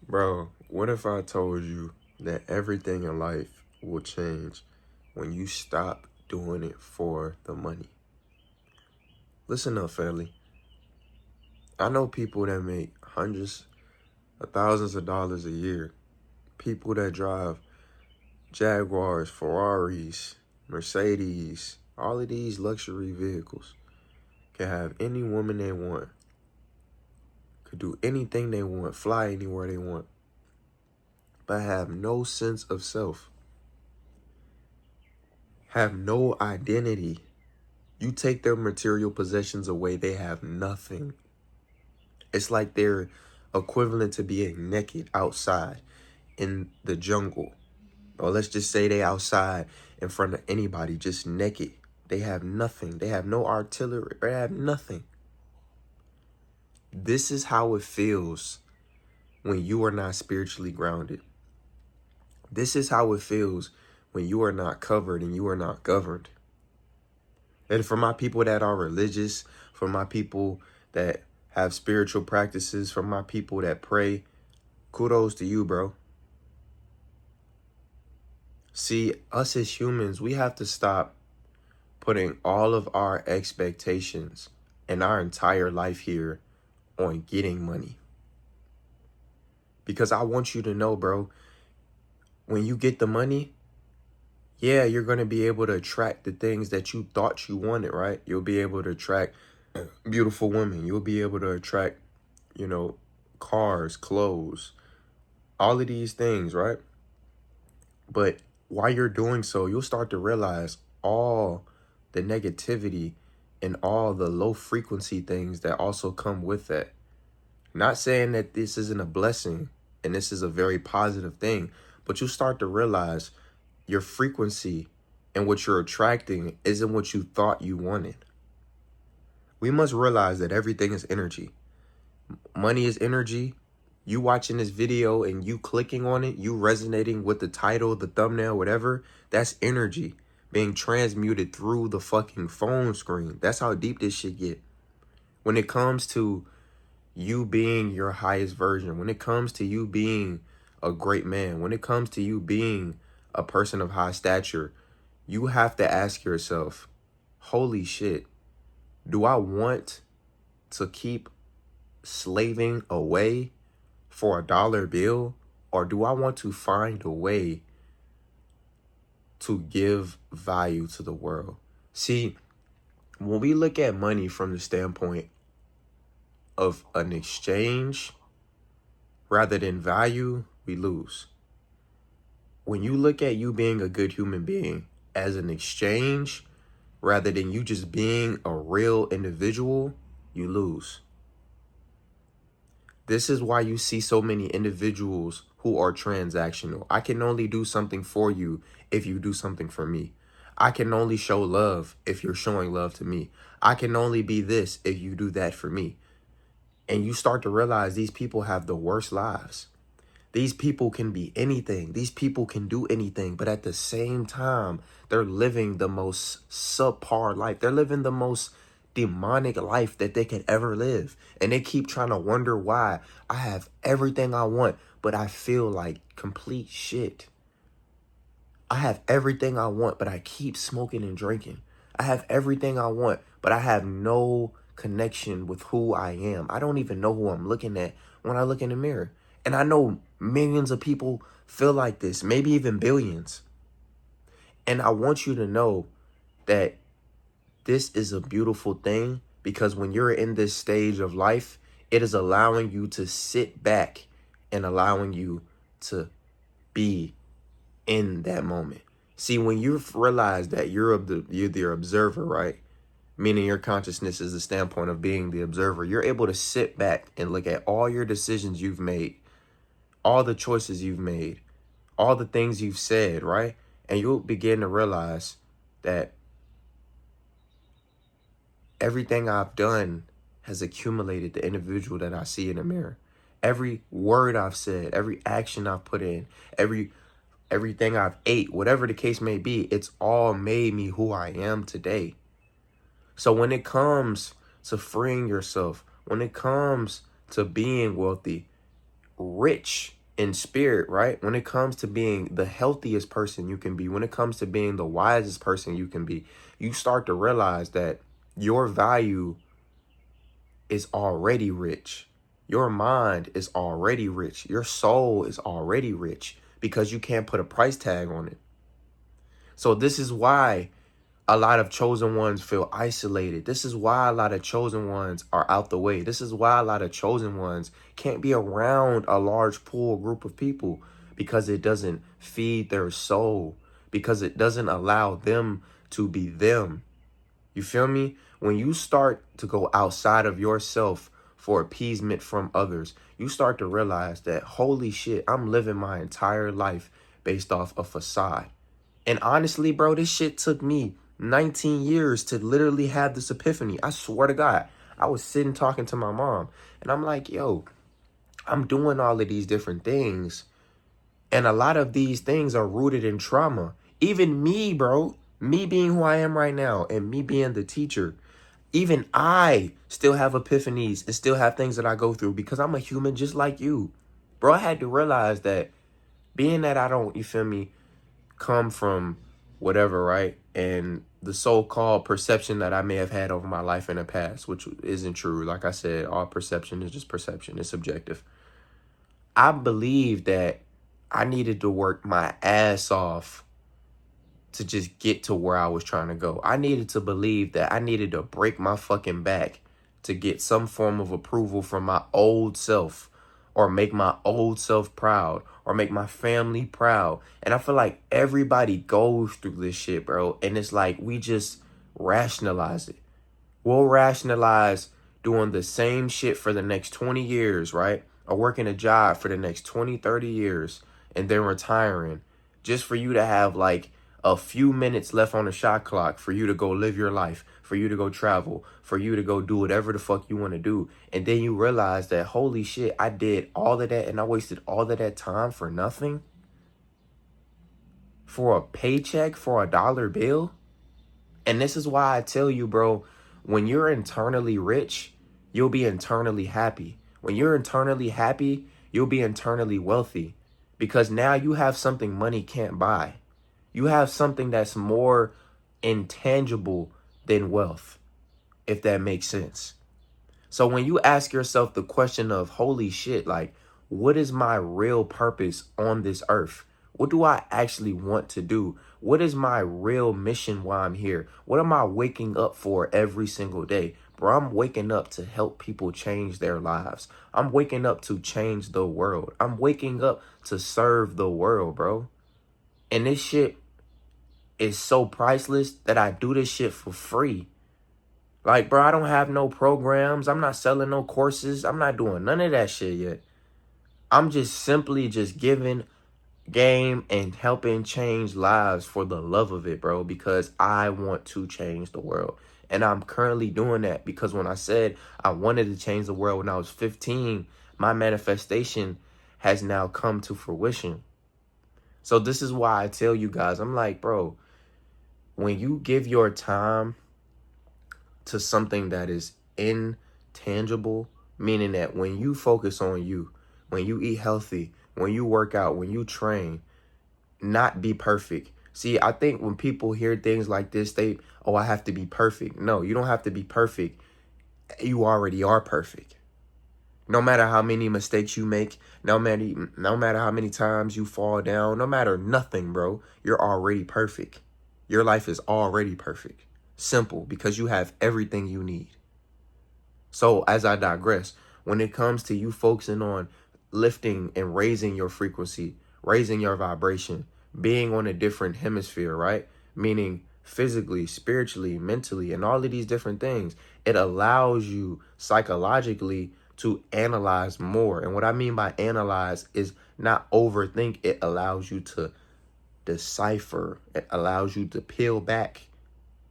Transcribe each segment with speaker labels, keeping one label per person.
Speaker 1: Bro, what if I told you that everything in life will change when you stop doing it for the money? Listen up, family. I know people that make hundreds of thousands of dollars a year. People that drive Jaguars, Ferraris, Mercedes, all of these luxury vehicles. Can have any woman they want. Could do anything they want, fly anywhere they want. But have no sense of self. Have no identity. You take their material possessions away, they have nothing. It's like they're equivalent to being naked outside in the jungle. Or let's just say they outside in front of anybody, just naked. They have nothing. They have no artillery. They have nothing. This is how it feels when you are not spiritually grounded. This is how it feels when you are not covered and you are not governed. And for my people that are religious, for my people that have spiritual practices, for my people that pray, kudos to you, bro. See, us as humans, we have to stop putting all of our expectations and our entire life here on getting money. Because I want you to know, bro, when you get the money, yeah, you're going to be able to attract the things that you thought you wanted, right? You'll be able to attract beautiful women. You'll be able to attract, cars, clothes, all of these things, right? But while you're doing so, you'll start to realize all the negativity and all the low frequency things that also come with that. Not saying that this isn't a blessing and this is a very positive thing, but you start to realize your frequency and what you're attracting isn't what you thought you wanted. We must realize that everything is energy. Money is energy. You watching this video and you clicking on it, you resonating with the title, the thumbnail, whatever, that's energy being transmuted through the fucking phone screen. That's how deep this shit get. When it comes to you being your highest version, when it comes to you being a great man, when it comes to you being a person of high stature, you have to ask yourself, holy shit, do I want to keep slaving away for $1 bill, or do I want to find a way to give value to the world? See, when we look at money from the standpoint of an exchange rather than value, we lose. When you look at you being a good human being as an exchange rather than you just being a real individual, you lose. This is why you see so many individuals who are transactional. I can only do something for you if you do something for me. I can only show love if you're showing love to me. I can only be this if you do that for me. And you start to realize these people have the worst lives. These people can be anything. These people can do anything. But at the same time, they're living the most subpar life. They're living the most demonic life that they could ever live. And they keep trying to wonder why I have everything I want, but I feel like complete shit. I have everything I want, but I keep smoking and drinking. I have everything I want, but I have no connection with who I am. I don't even know who I'm looking at when I look in the mirror. And I know millions of people feel like this, maybe even billions. And I want you to know that this is a beautiful thing, because when you're in this stage of life, it is allowing you to sit back and allowing you to be in that moment. See, when you realize that you're the observer, right? Meaning your consciousness is the standpoint of being the observer. You're able to sit back and look at all your decisions you've made, all the choices you've made, all the things you've said, right? And you'll begin to realize that everything I've done has accumulated the individual that I see in the mirror. Every word I've said, every action I've put in, everything I've ate, whatever the case may be, it's all made me who I am today. So when it comes to freeing yourself, when it comes to being wealthy, rich, in spirit, right? When it comes to being the healthiest person you can be, when it comes to being the wisest person you can be, you start to realize that your value is already rich. Your mind is already rich. Your soul is already rich because you can't put a price tag on it. So this is why a lot of chosen ones feel isolated. This is why a lot of chosen ones are out the way. This is why a lot of chosen ones can't be around a large pool group of people, because it doesn't feed their soul, because it doesn't allow them to be them. You feel me? When you start to go outside of yourself for appeasement from others, you start to realize that, holy shit, I'm living my entire life based off a facade. And honestly, bro, this shit took me 19 years to literally have this epiphany. I swear to God, I was sitting talking to my mom and I'm like, yo, I'm doing all of these different things. And a lot of these things are rooted in trauma. Even me, bro, me being who I am right now and me being the teacher, even I still have epiphanies and still have things that I go through because I'm a human just like you. Bro, I had to realize that being that I don't, you feel me, come from whatever, right? And the so-called perception that I may have had over my life in the past, which isn't true. Like I said, all perception is just perception. It's subjective. I believe that I needed to work my ass off to just get to where I was trying to go. I needed to believe that I needed to break my fucking back to get some form of approval from my old self, or make my old self proud, or make my family proud. And I feel like everybody goes through this shit, bro. And it's like we just rationalize it. We'll rationalize doing the same shit for the next 20 years, right? Or working a job for the next 20, 30 years and then retiring, just for you to have like a few minutes left on the shot clock for you to go live your life, for you to go travel, for you to go do whatever the fuck you want to do. And then you realize that, holy shit, I did all of that and I wasted all of that time for nothing? For a paycheck, for a dollar bill? And this is why I tell you, bro, when you're internally rich, you'll be internally happy. When you're internally happy, you'll be internally wealthy, because now you have something money can't buy. You have something that's more intangible than wealth, if that makes sense. So when you ask yourself the question of, holy shit, like, what is my real purpose on this earth? What do I actually want to do? What is my real mission while I'm here? What am I waking up for every single day? Bro, I'm waking up to help people change their lives. I'm waking up to change the world. I'm waking up to serve the world, bro. And this shit is so priceless that I do this shit for free. Like, bro, I don't have no programs. I'm not selling no courses. I'm not doing none of that shit yet. I'm just simply just giving game and helping change lives for the love of it, bro, because I want to change the world. And I'm currently doing that because when I said I wanted to change the world when I was 15, my manifestation has now come to fruition. So this is why I tell you guys, I'm like, bro, when you give your time to something that is intangible, meaning that when you focus on you, when you eat healthy, when you work out, when you train, not be perfect. See, I think when people hear things like this, oh, I have to be perfect. No, you don't have to be perfect. You already are perfect. No matter how many mistakes you make, no matter how many times you fall down, no matter nothing, bro, you're already perfect. Your life is already perfect. Simple, because you have everything you need. So as I digress, when it comes to you focusing on lifting and raising your frequency, raising your vibration, being on a different hemisphere, right? Meaning physically, spiritually, mentally, and all of these different things, it allows you psychologically to analyze more. And what I mean by analyze is not overthink. It allows you to decipher. It allows you to peel back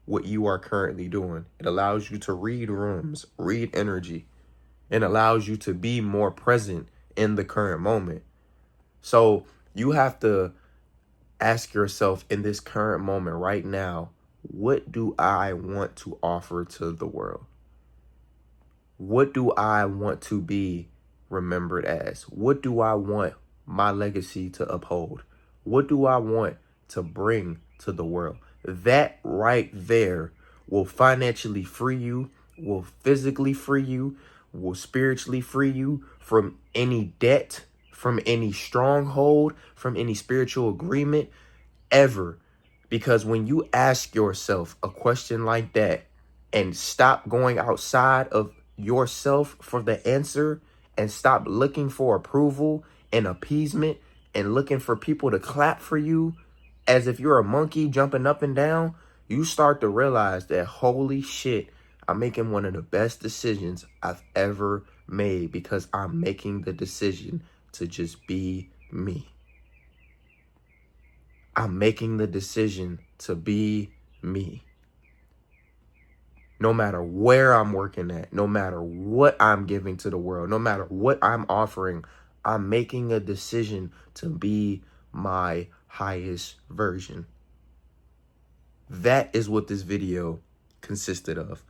Speaker 1: what you are currently doing. It allows you to read rooms, read energy. It allows you to be more present in the current moment. So you have to ask yourself in this current moment right now, what do I want to offer to the world? What do I want to be remembered as? What do I want my legacy to uphold? What do I want to bring to the world? That right there will financially free you, will physically free you, will spiritually free you from any debt, from any stronghold, from any spiritual agreement ever. Because when you ask yourself a question like that and stop going outside of yourself for the answer and stop looking for approval and appeasement and looking for people to clap for you as if you're a monkey jumping up and down, you start to realize that, holy shit, I'm making one of the best decisions I've ever made because I'm making the decision to just be me. I'm making the decision to be me. No matter where I'm working at, no matter what I'm giving to the world, no matter what I'm offering, I'm making a decision to be my highest version. That is what this video consisted of.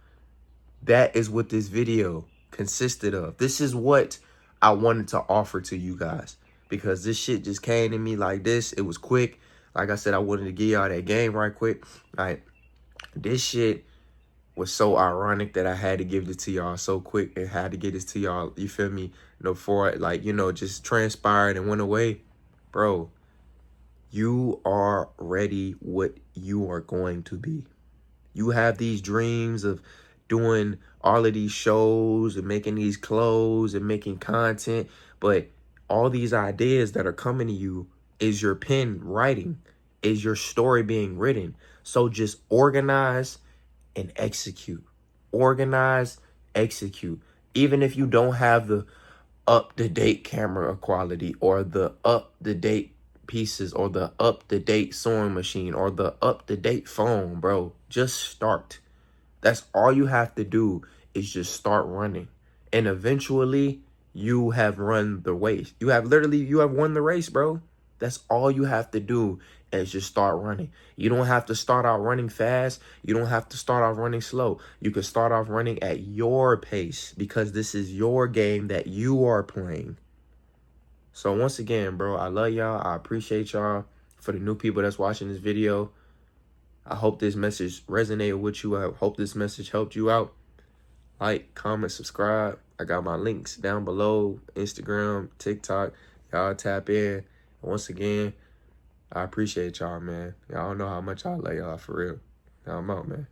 Speaker 1: That is what this video consisted of. This is what I wanted to offer to you guys because this shit just came to me like this. It was quick. Like I said, I wanted to give y'all that game right quick. Like, this shit was so ironic that I had to give it to y'all so quick and had to get this to y'all, you feel me? Before it, like, just transpired and went away. Bro, you are already what you are going to be. You have these dreams of doing all of these shows and making these clothes and making content, but all these ideas that are coming to you is your pen writing, is your story being written. So just organize and execute. Organize, execute. Even if you don't have the up-to-date camera quality or the up-to-date pieces or the up-to-date sewing machine or the up-to-date phone, bro, just start. That's all you have to do is just start running. And eventually you have run the race. You have won the race, bro. That's all you have to do is just start running. You don't have to start out running fast. You don't have to start off running slow. You can start off running at your pace because this is your game that you are playing. So once again, bro, I love y'all. I appreciate y'all. For the new people that's watching this video, I hope this message resonated with you. I hope this message helped you out. Like, comment, subscribe. I got my links down below. Instagram, TikTok. Y'all tap in. Once again, I appreciate y'all, man. Y'all don't know how much I love y'all, for real. Now I'm out, man.